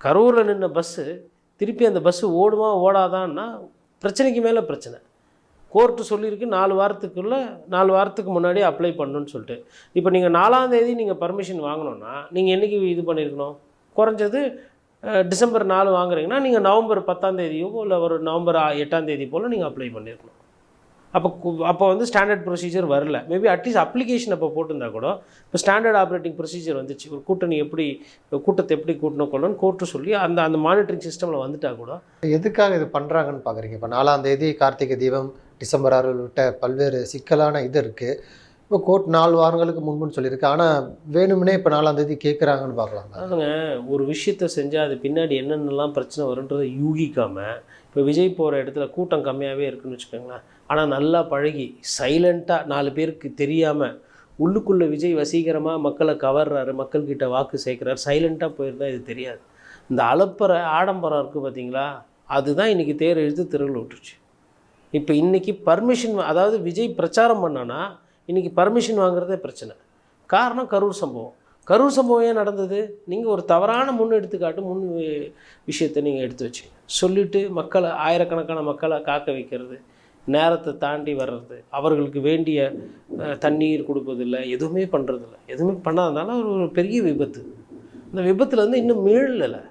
கரூரில் நின்ன பஸ்ஸு திருப்பி அந்த பஸ்ஸு ஓடுமா ஓடாதான்னா பிரச்சனைக்கு மேலே பிரச்சனை. கோர்ட்டு சொல்லியிருக்கு 4 வாரத்துக்கு முன்னாடி அப்ளை பண்ணணுன்னு சொல்லிட்டு. இப்போ நீங்கள் 4ஆம் தேதி நீங்கள் பர்மிஷன் வாங்கணுன்னா நீங்கள் என்றைக்கு இது பண்ணியிருக்கணும்? குறைஞ்சது டிசம்பர் 4 வாங்குறீங்கன்னா நீங்கள் நவம்பர் 10ஆம் தேதியோ இல்லை ஒரு நவம்பர் 8ஆம் தேதி போல் நீங்கள் அப்ளை பண்ணியிருக்கணும். அப்போ வந்து ஸ்டாண்டர்ட் ப்ரொசீஜர் வரல. மேபி அட்லீஸ்ட் அப்ளிகேஷன் அப்போ போட்டிருந்தா கூட இப்போ ஸ்டாண்டர்ட் ஆப்ரேட்டிங் ப்ரொசீஜர் வந்துச்சு. ஒரு கூட்டத்தை எப்படி கூட்டணும் கொள்ளணும்னு கோர்ட்டு சொல்லி அந்த மானிட்டரிங் சிஸ்டமில் வந்துட்டா கூட. எதுக்காக இது பண்ணுறாங்கன்னு பார்க்குறீங்க? இப்போ 4ஆம் தேதி கார்த்திகை தீபம், டிசம்பர் 6 உள்ளிட்ட பல்வேறு சிக்கலான இது இருக்குது. இப்போ கோர்ட் 4 வாரங்களுக்கு முன்புன்னு சொல்லியிருக்கு. ஆனால் வேணும்னே இப்போ 4ஆம் தேதி கேட்குறாங்கன்னு பார்க்கலாம். அதுங்க ஒரு விஷயத்தை செஞ்சால் அது பின்னாடி என்னென்னலாம் பிரச்சனை வருன்றதை யூகிக்காமல், இப்போ விஜய் போகிற இடத்துல கூட்டம் கம்மியாகவே இருக்குதுன்னு வச்சுக்கோங்களேன். ஆனால் நல்லா பழகி சைலண்ட்டாக 4 பேருக்கு தெரியாமல் உள்ளுக்குள்ளே விஜய் வசீகரமாக மக்களை கவர்றாரு, மக்கள்கிட்ட வாக்கு சேர்க்குறாரு, சைலண்ட்டாக போயிருந்தால் இது தெரியாது. இந்த அலப்பற ஆடம்பரம் இருக்குது பார்த்தீங்களா, அதுதான் இன்றைக்கி தேர் இழுத்து தெருவில் விட்டுருச்சு. இப்போ இன்றைக்கி பர்மிஷன், அதாவது விஜய் பிரச்சாரம் பண்ணான்னா இன்றைக்கி பர்மிஷன் வாங்குறதே பிரச்சனை. காரணம் கரூர் சம்பவம் ஏன் நடந்தது? நீங்கள் ஒரு தவறான விஷயத்தை நீங்கள் எடுத்து வச்சிங்க. சொல்லிவிட்டு மக்களை, ஆயிரக்கணக்கான மக்களை காக்க வைக்கிறது, நேரத்தை தாண்டி வர்றது, அவர்களுக்கு வேண்டிய தண்ணீர் கொடுப்பதில்லை, எதுவுமே பண்ணுறதில்ல. எதுவுமே பண்ணாதனால ஒரு பெரிய விபத்து. இந்த விபத்தில் வந்து இன்னும் மீளலை.